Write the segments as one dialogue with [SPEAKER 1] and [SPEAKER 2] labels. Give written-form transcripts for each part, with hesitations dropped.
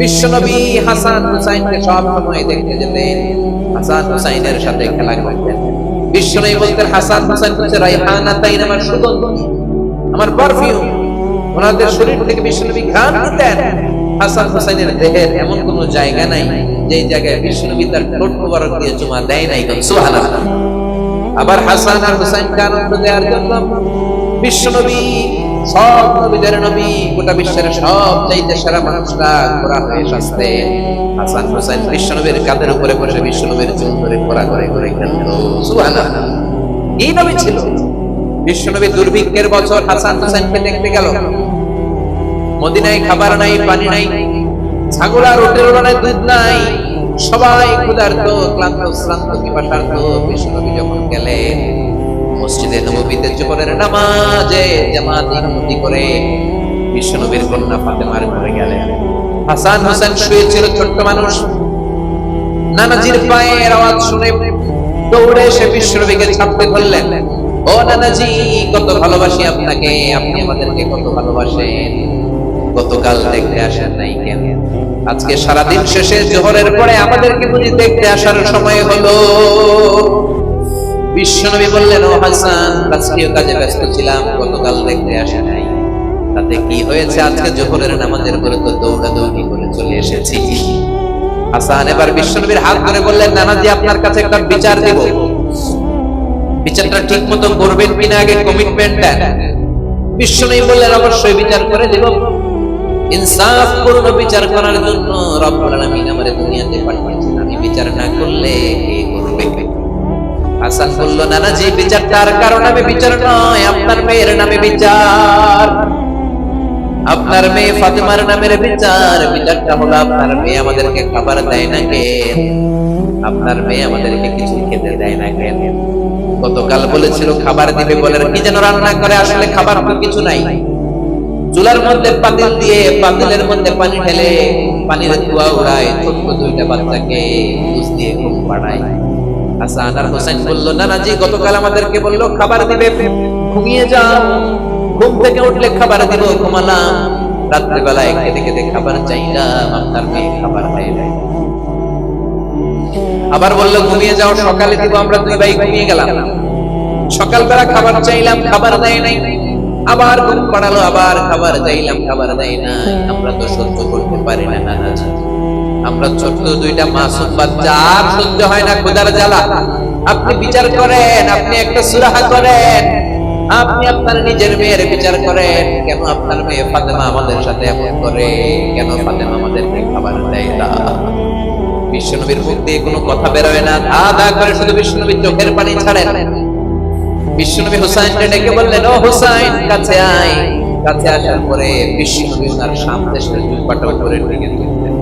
[SPEAKER 1] বিশ্বনবী হাসান হুসাইনকে সব সময় দেখতে যেতেন, হাসান হুসাইনের সাথে খেলা করতেন। বিশ্বনবী বলতেন, হাসান হুসাইন হচ্ছে রাইহানাতাইন, আমার সুগন্ধি, আমার পারফিউম। ওনাদের শরীর থেকে বিশ্বনবী ঘ্রাণ নিতেন। হাসান হুসাইনের দেহের এমন কোন জায়গা নাই যে জায়গায় বিশ্বনবী তার ঠোঁট মোবারক দিয়ে চুমা দেয় নাই। সুবহানাল্লাহ। আবার হাসান আর হুসাইনকে আনন্দ দেওয়ার জন্য বিশ্বনবী, সব নবীদের নবী, গোটা বিশ্বের সব চাইতে সেরা মানুষরা ঘোরা হয়ে আসতে হাসান হুসাইন বিশ্বনবীর কাঁধের উপরে বসে বিশ্বনবীর চুল ধরে ঘোরা করে করে খেলত। সুবহানাল্লাহ। এই নবী ছিল। বিশ্বনবী দুর্ভিক্ষের বছর হাসান হুসাইনকে দেখতে গেল। মদিনায় খাবার নাই, পানি নাই, ছাগল আর উটের উড়ানে দুধ নাই, সবাই ক্ষুধার্ত, ক্লান্ত, শ্রান্ত, পিপাসার্ত। বিশ্বনবী যখন গেলেন মসজিদে নববীতে জোহরের নামাজে জামাত ইমামতি করে বিশ্বনবীর কন্যা ফাতেমার ঘরে গেলেন। হাসান হুসাইন শুয়ে ছিল, ছোট্ট মানুষ। নানাজির পায়ের আওয়াজ শুনে দৌড়ে এসে বিশ্বনবীকে ছাপতে ধরলেন। ও নানাজি, কত ভালোবাসি আপনাকে, আপনি আমাদেরকে কত ভালোবাসেন, গতকাল দেখতে আসেন নাই কেন? আজকে সারাদিন শেষে জোহরের পরে আমাদেরকে বুঝি দেখতে আসার সময় হলো? বিশ্বনবী বললেন, ও হাসান, রাষ্ট্রীয় কাজে ব্যস্ত ছিলাম, গতকাল দেখতে আসে নাই। তাতে কি হয়েছে? আজকে জোহরের নামাজের পরে তো দৌড়াদৌড়ি করে চলে এসেছি। হাসান এবার বিশ্বনবীর হাত ধরে বললেন, নানাজি, আপনার কাছে একটা বিচার দেব, বিচারটা ঠিক মতো করবেন কিনা আগে কমিটমেন্ট দেন। বিশ্বনবী বললেন, অবশ্যই বিচার করে দেব। ইনসাফপূর্ণ বিচার করার জন্য রব্বুল আলামিন আমাদের দুনিয়াতে পাঠিয়েছেন, আমি বিচার না করলে কে করবে? হাসান বলল, নানাজি, বিচারটা আর কারো নামে বিচার নয়, আপনার মেয়ের নামে বিচার, আপনার মেয়ে ফাতেমার নামের বিচার। বিচারটা হলো, আপনার মেয়ে আমাদেরকে খাবার দেয় না কেন? আপনার মেয়ে আমাদেরকে কিছু খেতে দেয় না কেন? গতকাল বলেছিল খাবার দিবে, বলে কি যেন রান্না করে, আসলে খাবার তো কিছু নাই। চুলার মধ্যে পাতিল দিয়ে পাতিলের মধ্যে পানি ঢেলে পানির ধোঁয়া উড়ায়, ছোট্ট দুইটা বাচ্চাকে দুধ দিয়ে ঘুম পাড়ায়। হাসান আর হুসাইন বলল, নানাজি, গতকাল আমাদেরকে বললো খাবার দিবে, ঘুমিয়ে যাও, ঘুম থেকে উঠলে খাবার দিব, ঘুমালাম। রাত্রিবেলায় খেতে খেতে খাবার চাইলাম, আপনার মেয়ে খাবার দেয় নাই। আবার বললো ঘুমিয়ে যাও, সকালে দিব, আমরা দুই ভাই ঘুমিয়ে গেলাম। সকালবেলা খাবার চাইলাম, খাবার দেয় নাই। আবার ঘুম পাড়ালো, আবার খাবার চাইলাম, খাবার দেয় নাই। আমরা তো সহ্য করতে পারি না নানাজি, আমরা ছোট্ট দুইটা মাসুম বাচ্চা, আর সহ্য হয় না ক্ষুধার জ্বালা। আপনি বিচার করেন, আপনি একটা সুরাহা করেন, আপনি আপনার নিজের মেয়ের বিচার করেন। কেন আপনার মেয়ে ফাতেমা আমাদের সাথে এমন করে? কেন ফাতেমা আমাদেরকে খাবার দেয় না? বিশ্বনবীর মুখ দিয়ে কোনো কথা বেরোয় না, ধা ধা করে শুধু বিশ্বনবীর চোখের পানি ছাড়েন। বিশ্বনবী হুসাইনকে ডেকে বললেন, ও হুসাইন, কাছে আয়। কাছে আসার পরে বিশ্বনবী ওনার সামনে এসে দুপাটা উপরে টেনে দিলেন।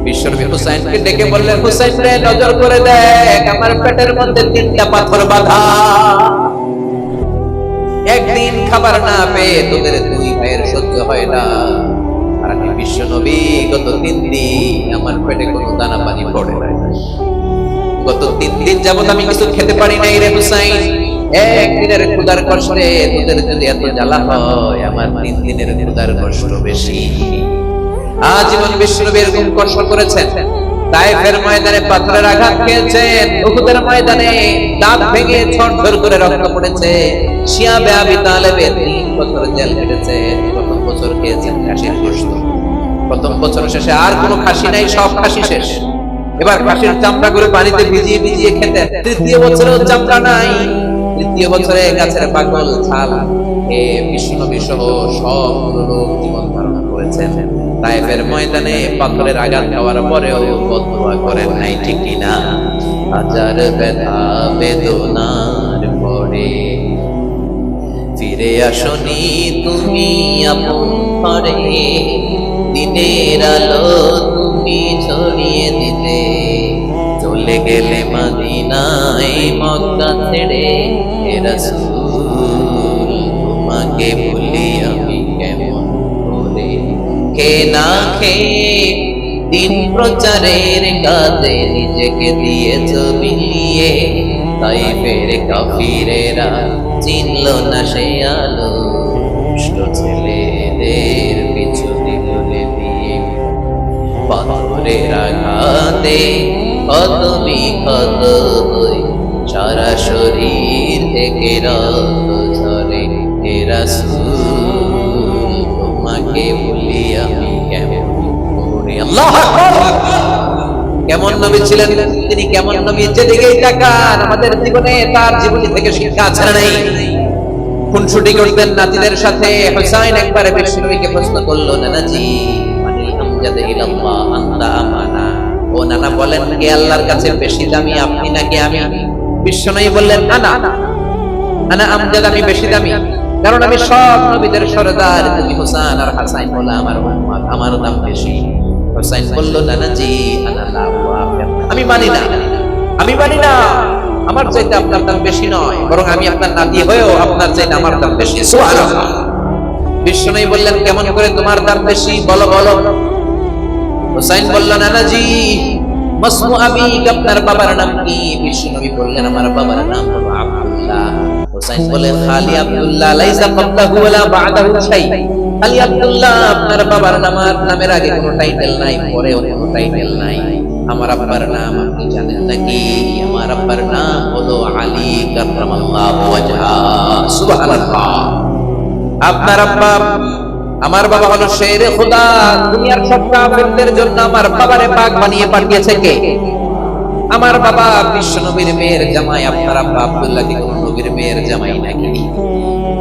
[SPEAKER 1] বিশ্বনবী হুসাইনকে ডেকে বললেন, হুসাইন রে, নজর করে দেখ, আমার পেটের মধ্যে 3টা পাথর বাঁধা। একদিন খাবার না পেয়ে তোদের দুই ভাইয়ের সহ্য হয় না, আর আমি বিশ্বনবী গত 3 দিন আমার পেটে কোনো দানা পানি পড়ে না। গত 3 দিন যাবত আমি কিছু খেতে পারি নাই রে হুসাইন। একদিনের ক্ষুধার কষ্টে তোদের যদি এত জ্বালা হয়, আমার 3 দিনের ক্ষুধার কষ্ট বেশি। আজীবন বিশ্বনবী এরকম কষ্ট করেছেন। তায়েফের ময়দানে পাথরের আঘাত খেয়েছেন, উহুদের ময়দানে দাঁত ভেঙে ঝরঝর করে রক্ত পড়েছে। শিয়াবে আবি তালেবে 3 বছর জেল কেটেছে। প্রথম বছর খেয়েছেন খাসির গোশত। প্রথম বছর শেষে আর কোনো খাসি নাই, সব খাসি শেষ। এবার খাসির চামড়া করে পানিতে ভিজিয়ে ভিজিয়ে খেতেন। তৃতীয় বছরেও চামড়া নাই। তৃতীয় বছরে গাছের পাগল ছাল এ বিশ্বনবী সহ সব লোক জীবন ধারণ করেছেন। তায়েফের ময়দানে পাথরের আঘাত খাওয়ার পরেও বদদুয়া করেন নাই, ঠিক কিনা? হাজার ব্যথা বেদনার পরে ফিরে আসনি তুমি আপন ঘরে, দিনের আলো তুমি ছড়িয়ে দিলে, চলে গেলে মদিনায় মক্কা ছেড়ে। হে রাসূল, তোমাকে ভুলি আমি কেমন করে? কে না খেয়ে দিন প্রচারের কাজে নিজেকে দিয়েছ বিলিয়ে, তায়েফের কাফিরেরা চিনল না সে আলো, দুষ্ট ছেলেদের পিছু দিলে দিয়ে। নূরের আঘাতে ক্ষত বিক্ষত হই, সারা শরীর থেকে রক্ত ঝরে। হে রাসূল তোমাকে বলি আমি কেমন করে। আল্লাহু আকবার। কেমন নবী ছিলেন তিনি, কেমন নবী যেদিকেই তাকান আমাদের জীবনে তার জীবনী থেকে শিক্ষা আছে না নাই? খুনসুটি করতেন নাতিদের সাথে। হুসাইন একবার বিশ্বনবীকে প্রশ্ন করলো, নানাজি মানিল আমজাদ ইলাল্লাহ আনতা আমানা, ও নানা বলেন কে আল্লাহর কাছে বেশি দামি, আপনি নাকি আমি? বিশ্বনবী বললেন আনা আনা আমজাদ, আমি বেশি দামি, কারণ আমি সব নবীদের সরদার। তুমি হুসাইন আর হাসান বলে আমার উম্মত, আমার দাম বেশি। হুসাইন বলল, নানাজি আনা লা ওয়াফিক, আমি মানি না, আমি মানি না, আমার চাইতে আপনার দাম বেশি নয়, বরং আমি আপনার নাতি হয়েও আপনার চাইতে আমার দাম বেশি। সুবহানাল্লাহ। বিশ্বনবী বললেন, কেমন করে তোমার দাম বেশি, বলো বলো। হুসাইন বলল, নানাজি মাসমু আবিক, আপনার বাবার নাম কি? বিশ্বনবী বললেন, আমার বাবার নাম হলো আব্দুল্লাহ। হুসাইন বলেন, খালি আব্দুল্লাহ, লাইসা ক্বাবলাহু ওয়ালা বা'দাহু শাই। খালি আব্দুল্লাহ, আপনার বাবার নামের আগে কোনো টাইটেল নাই, পরেও কোনো টাইটেল নাই। আমার আব্বার নাম আপনি জানেন নাকি? আমার আব্বার নাম হলো আলী কাররামাল্লাহু ওয়াজহা। সুবহানাল্লাহ। আপনার আব্বা, আমার বাবা হলো শেরে খোদা। দুনিয়ার সব কাফেরদের জন্য আমার বাবারে পাক বানিয়ে পাঠিয়েছে কে? আমার বাবা বিশ্ব নবীর মেয়ের জামাই। আপনার আব্বা আব্দুল্লাহ কি কোন নবীর মেয়ের জামাই নাকি?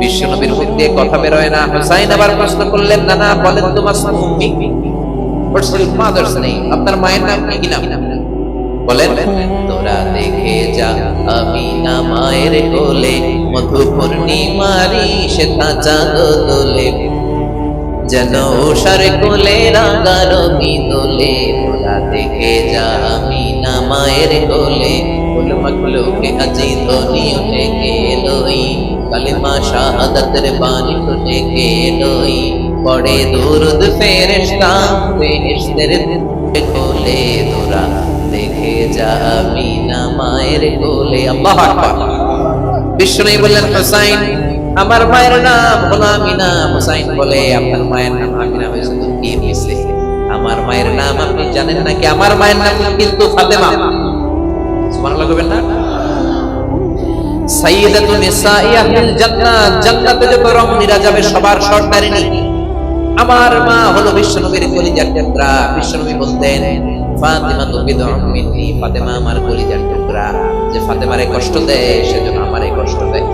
[SPEAKER 1] বিশ্ব নবীর মুখ দিয়ে কথা বের হয় না। হুসাইন আবার প্রশ্ন করলেন, নানা বলেন তো মাসমু উম্মি, হোয়াটস ইওর ফাদারস নেম, আপনার মায়ের নাম কি নাম? বলেন, তোরা দেখে যা আমিনা মায়ের কোলে, মধু পূর্ণিমারি শ্বেতা চাঁদ দোলে, যেন উষার কোলে রাঙা রবি দোলে। তোরা দেখে যা আমিনা মায়ের কোলে, ফুল মাখলুকে আজি ধ্বনি উঠে গেলই, কালিমা শাহাদাতের বাণী উঠে গেলই, পড়ে দুরুদ ফেরেশতা বেহেশতের কোলে। তোরা দেখে যা আমিনা মায়ের কোলে। আল্লাহু আকবার। বিশ্বনবী বললেন, হুসাইন আমার মায়ের নাম হলো আমিনা। হুসাইন বলে, আপনার মায়ের নাম আমিনা হয়েছে তো কি হয়েছে? আমার মায়ের নাম আপনি জানেন নাকি? আমার মায়ের নাম কিন্তু ফাতেমা। সুবহানাল্লাহ বলবেন না? সাইয়্যিদাতুন নিসাই আহলিল জান্নাত, জান্নাতে যত রমণীরা যাবে সবার সরদারিনী আমার মা হলো বিশ্বনবীর কলিজার টুকরা। বিশ্বনবী বলতেন, ফাতিমা তো বিদউম মিন্নি, ফাতেমা আমার কলিজার টুকরা। যে ফাতেমারে কষ্ট দেয় সেজন্য আমারে কষ্ট দেয়,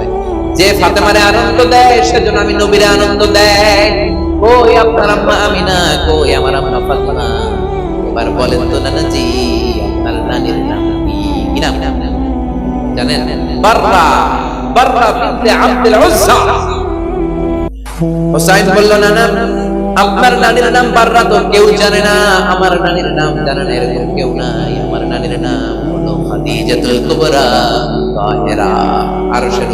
[SPEAKER 1] যে ফাতেমারে আনন্দ দেয় সেজন্য আমি নবীরে আনন্দ দেয়। কই আপনার আম্মা আমিনা, কই আমার আম্মা ফাতেমা? এবার বলেন তো নানাজি, আপনার নানির নাম কি? কি নাম জানেন? বাররা, বাররা বিনতে আব্দুল উজ্জা। হুসাইন বলল, নানা আপনার নানির নাম বাররা তো কেউ জানে না, আমার নানির নাম জানে না এরকম কেউ নাই। আমার নানির নাম হলো খাদিজাতুল কুবরা তাহেরা, আরশের